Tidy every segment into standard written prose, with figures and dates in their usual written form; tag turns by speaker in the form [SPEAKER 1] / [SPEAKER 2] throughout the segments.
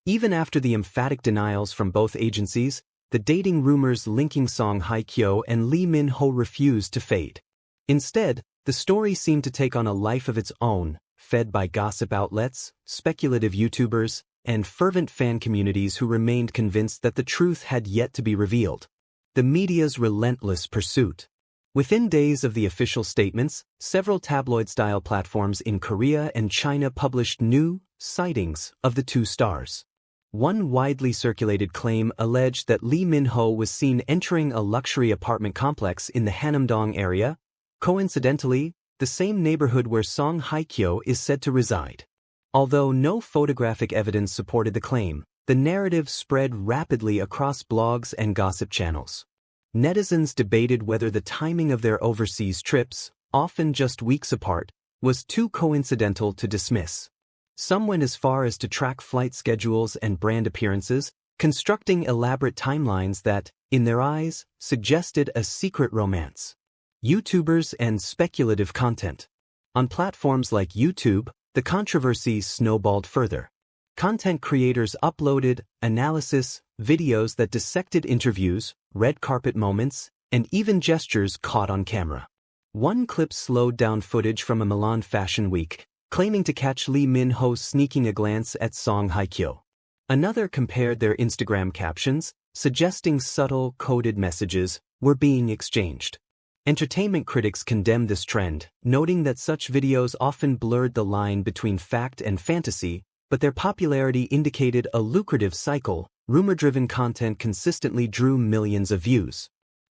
[SPEAKER 1] Even after the emphatic denials from both agencies, the dating rumors linking Song Hye-kyo and Lee Min-ho refused to fade. Instead, the story seemed to take on a life of its own, fed by gossip outlets, speculative YouTubers, and fervent fan communities who remained convinced that the truth had yet to be revealed. The media's relentless pursuit. Within days of the official statements, several tabloid-style platforms in Korea and China published new sightings of the two stars. One widely circulated claim alleged that Lee Min-ho was seen entering a luxury apartment complex in the Hanamdong area, coincidentally, the same neighborhood where Song Hye-kyo is said to reside. Although no photographic evidence supported the claim, the narrative spread rapidly across blogs and gossip channels. Netizens debated whether the timing of their overseas trips, often just weeks apart, was too coincidental to dismiss. Some went as far as to track flight schedules and brand appearances, constructing elaborate timelines that, in their eyes, suggested a secret romance. YouTubers and speculative content. On platforms like YouTube, the controversy snowballed further. Content creators uploaded analysis videos that dissected interviews, red carpet moments, and even gestures caught on camera. One clip slowed down footage from a Milan Fashion Week, claiming to catch Lee Min-ho sneaking a glance at Song Hye-kyo. Another compared their Instagram captions, suggesting subtle, coded messages were being exchanged. Entertainment critics condemned this trend, noting that such videos often blurred the line between fact and fantasy, but their popularity indicated a lucrative cycle. Rumor-driven content consistently drew millions of views.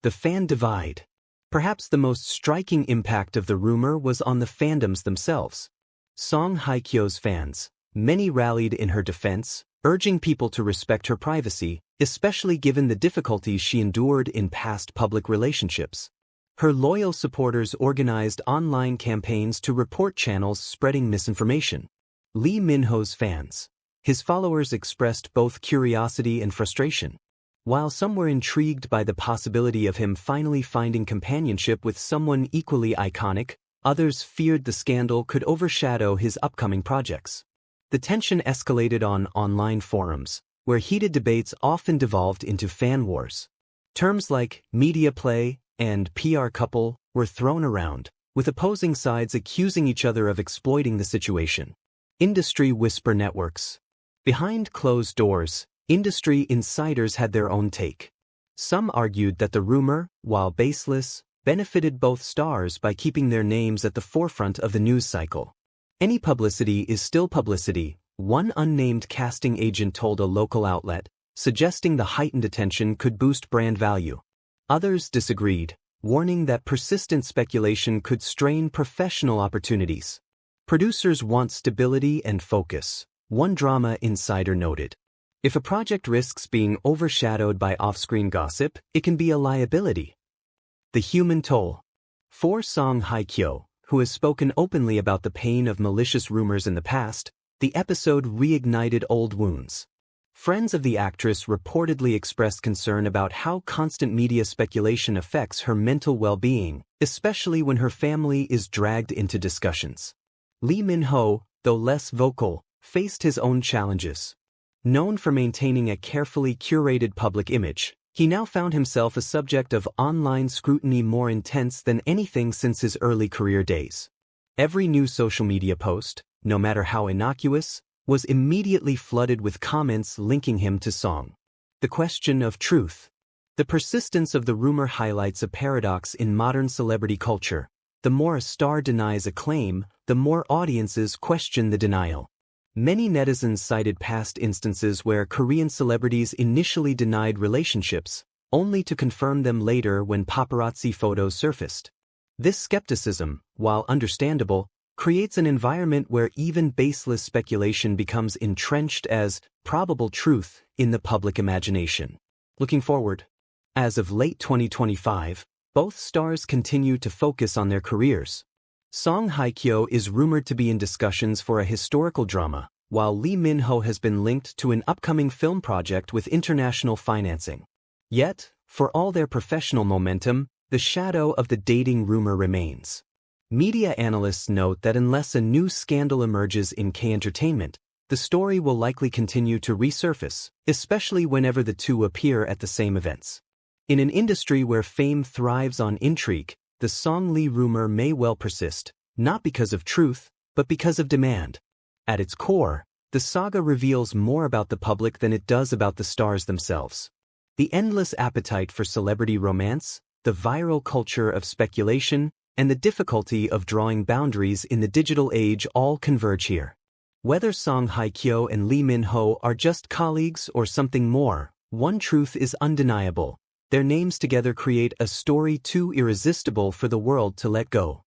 [SPEAKER 1] The fan divide. Perhaps the most striking impact of the rumor was on the fandoms themselves. Song Hye-kyo's fans, many rallied in her defense, urging people to respect her privacy, especially given the difficulties she endured in past public relationships. Her loyal supporters organized online campaigns to report channels spreading misinformation. Lee Min-ho's fans. His followers expressed both curiosity and frustration. While some were intrigued by the possibility of him finally finding companionship with someone equally iconic, others feared the scandal could overshadow his upcoming projects. The tension escalated on online forums, where heated debates often devolved into fan wars. Terms like media play and PR couple were thrown around, with opposing sides accusing each other of exploiting the situation. Industry whisper networks. Behind closed doors, industry insiders had their own take. Some argued that the rumor, while baseless, benefited both stars by keeping their names at the forefront of the news cycle. Any publicity is still publicity, one unnamed casting agent told a local outlet, suggesting the heightened attention could boost brand value. Others disagreed, warning that persistent speculation could strain professional opportunities. Producers want stability and focus, one drama insider noted. If a project risks being overshadowed by off-screen gossip, it can be a liability. The human toll. For Song Hye-kyo, who has spoken openly about the pain of malicious rumors in the past, the episode reignited old wounds. Friends of the actress reportedly expressed concern about how constant media speculation affects her mental well-being, especially when her family is dragged into discussions. Lee Min-ho, though less vocal, faced his own challenges. Known for maintaining a carefully curated public image, he now found himself a subject of online scrutiny more intense than anything since his early career days. Every new social media post, no matter how innocuous, was immediately flooded with comments linking him to Song. The question of truth. The persistence of the rumor highlights a paradox in modern celebrity culture. The more a star denies a claim, the more audiences question the denial. Many netizens cited past instances where Korean celebrities initially denied relationships, only to confirm them later when paparazzi photos surfaced. This skepticism, while understandable, creates an environment where even baseless speculation becomes entrenched as probable truth in the public imagination. Looking forward. As of late 2025, both stars continue to focus on their careers. Song Hye-kyo is rumored to be in discussions for a historical drama, while Lee Min-ho has been linked to an upcoming film project with international financing. Yet, for all their professional momentum, the shadow of the dating rumor remains. Media analysts note that unless a new scandal emerges in K-entertainment, the story will likely continue to resurface, especially whenever the two appear at the same events. In an industry where fame thrives on intrigue, the Song Lee rumor may well persist, not because of truth, but because of demand. At its core, the saga reveals more about the public than it does about the stars themselves. The endless appetite for celebrity romance, the viral culture of speculation, and the difficulty of drawing boundaries in the digital age all converge here. Whether Song Hye-kyo and Lee Min-ho are just colleagues or something more, one truth is undeniable: their names together create a story too irresistible for the world to let go.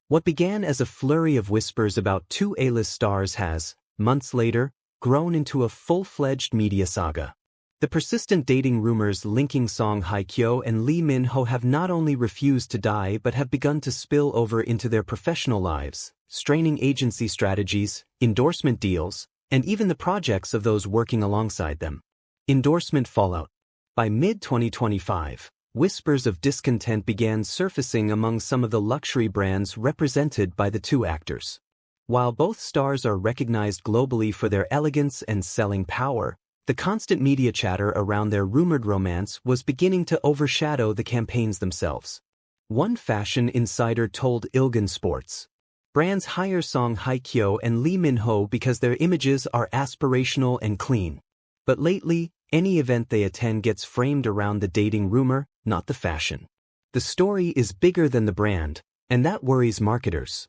[SPEAKER 1] What began as a flurry of whispers about two A-list stars has, months later, grown into a full-fledged media saga. The persistent dating rumors linking Song Hye-kyo and Lee Min-ho have not only refused to die but have begun to spill over into their professional lives, straining agency strategies, endorsement deals, and even the projects of those working alongside them. Endorsement fallout. By mid-2025, whispers of discontent began surfacing among some of the luxury brands represented by the two actors. While both stars are recognized globally for their elegance and selling power, the constant media chatter around their rumored romance was beginning to overshadow the campaigns themselves. One fashion insider told Ilgan Sports, "Brands hire Song Hye-kyo and Lee Min-ho because their images are aspirational and clean. But lately, any event they attend gets framed around the dating rumor, not the fashion. The story is bigger than the brand, and that worries marketers."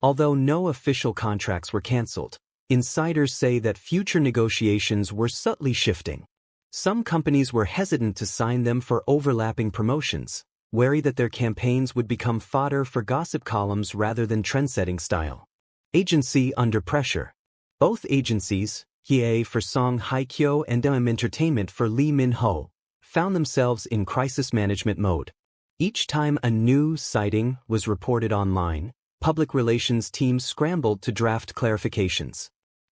[SPEAKER 1] Although no official contracts were canceled, insiders say that future negotiations were subtly shifting. Some companies were hesitant to sign them for overlapping promotions, wary that their campaigns would become fodder for gossip columns rather than trendsetting style. Agency under pressure. Both agencies, Hye for Song Hye-kyo and Entertainment for Lee Min-ho, found themselves in crisis management mode. Each time a new sighting was reported online, public relations teams scrambled to draft clarifications.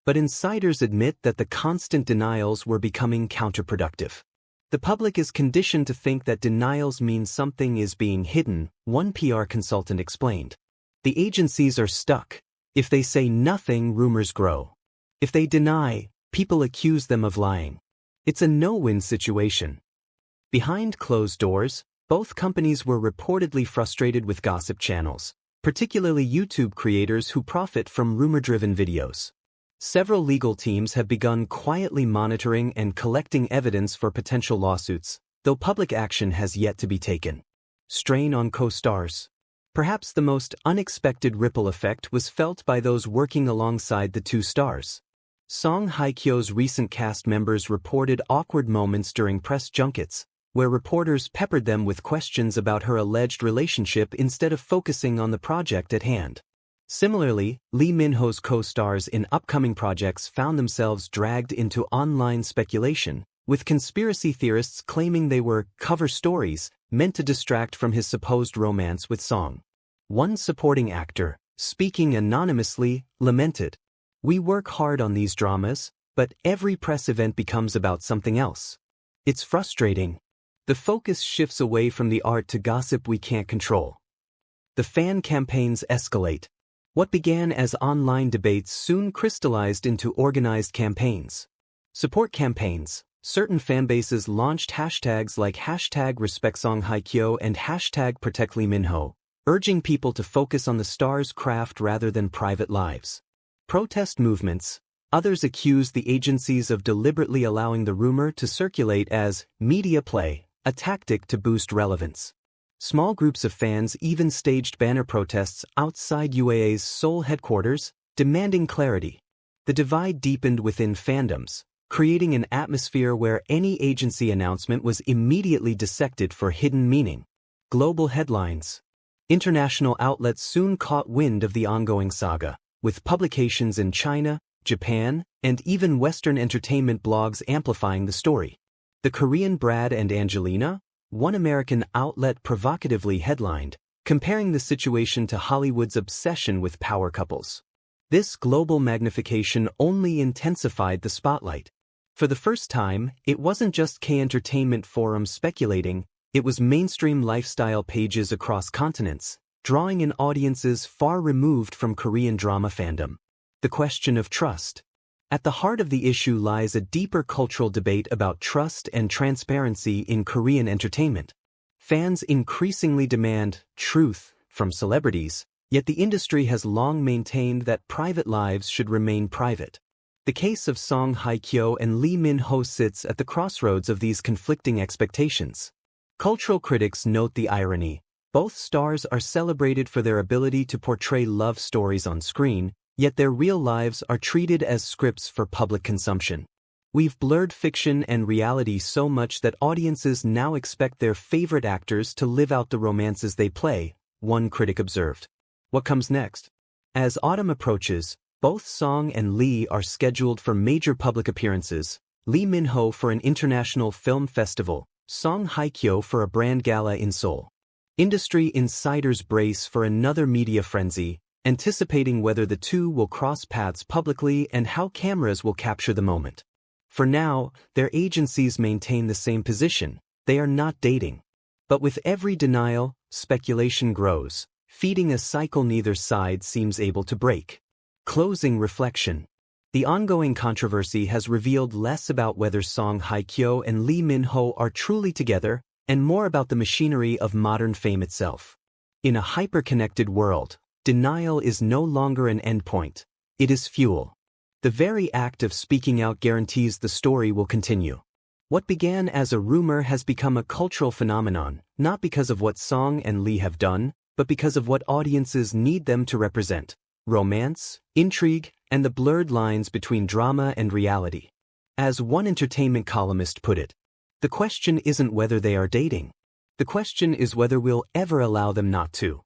[SPEAKER 1] But insiders admit that the constant denials were becoming counterproductive. The public is conditioned to think that denials mean something is being hidden, one PR consultant explained. The agencies are stuck. If they say nothing, rumors grow. If they deny, people accuse them of lying. It's a no-win situation. Behind closed doors, both companies were reportedly frustrated with gossip channels, particularly YouTube creators who profit from rumor-driven videos. Several legal teams have begun quietly monitoring and collecting evidence for potential lawsuits, though public action has yet to be taken. Strain on co-stars. Perhaps the most unexpected ripple effect was felt by those working alongside the two stars. Song Hye-kyo's recent cast members reported awkward moments during press junkets, where reporters peppered them with questions about her alleged relationship instead of focusing on the project at hand. Similarly, Lee Min-ho's co-stars in upcoming projects found themselves dragged into online speculation, with conspiracy theorists claiming they were cover stories meant to distract from his supposed romance with Song. One supporting actor, speaking anonymously, lamented, "We work hard on these dramas, but every press event becomes about something else. It's frustrating. The focus shifts away from the art to gossip we can't control." The fan campaigns escalate. What began as online debates soon crystallized into organized campaigns. Support campaigns. Certain fanbases launched hashtags like #RespectSongHyekyo and #ProtectLeeMinho, urging people to focus on the star's craft rather than private lives. Protest movements. Others accused the agencies of deliberately allowing the rumor to circulate as media play, a tactic to boost relevance. Small groups of fans even staged banner protests outside UAA's Seoul headquarters, demanding clarity. The divide deepened within fandoms, creating an atmosphere where any agency announcement was immediately dissected for hidden meaning. Global headlines. International outlets soon caught wind of the ongoing saga, with publications in China, Japan, and even Western entertainment blogs amplifying the story. The Korean Brad and Angelina? One American outlet provocatively headlined, comparing the situation to Hollywood's obsession with power couples. This global magnification only intensified the spotlight. For the first time, it wasn't just K-entertainment forums speculating, it was mainstream lifestyle pages across continents, drawing in audiences far removed from Korean drama fandom. The question of trust. At the heart of the issue lies a deeper cultural debate about trust and transparency in Korean entertainment. Fans increasingly demand truth from celebrities, yet the industry has long maintained that private lives should remain private. The case of Song Hye-kyo and Lee Min-ho sits at the crossroads of these conflicting expectations. Cultural critics note the irony. Both stars are celebrated for their ability to portray love stories on screen, yet their real lives are treated as scripts for public consumption. We've blurred fiction and reality so much that audiences now expect their favorite actors to live out the romances they play, one critic observed. What comes next? As autumn approaches, both Song and Lee are scheduled for major public appearances, Lee Min-ho for an international film festival, Song Hye-kyo for a brand gala in Seoul. Industry insiders brace for another media frenzy, anticipating whether the two will cross paths publicly and how cameras will capture the moment. For now, their agencies maintain the same position: they are not dating. But with every denial, speculation grows, feeding a cycle neither side seems able to break. Closing reflection. The ongoing controversy has revealed less about whether Song Hye-kyo and Lee Min-ho are truly together, and more about the machinery of modern fame itself. In a hyper-connected world, denial is no longer an endpoint, it is fuel. The very act of speaking out guarantees the story will continue. What began as a rumor has become a cultural phenomenon, not because of what Song and Lee have done, but because of what audiences need them to represent: romance, intrigue, and the blurred lines between drama and reality. As one entertainment columnist put it, the question isn't whether they are dating. The question is whether we'll ever allow them not to.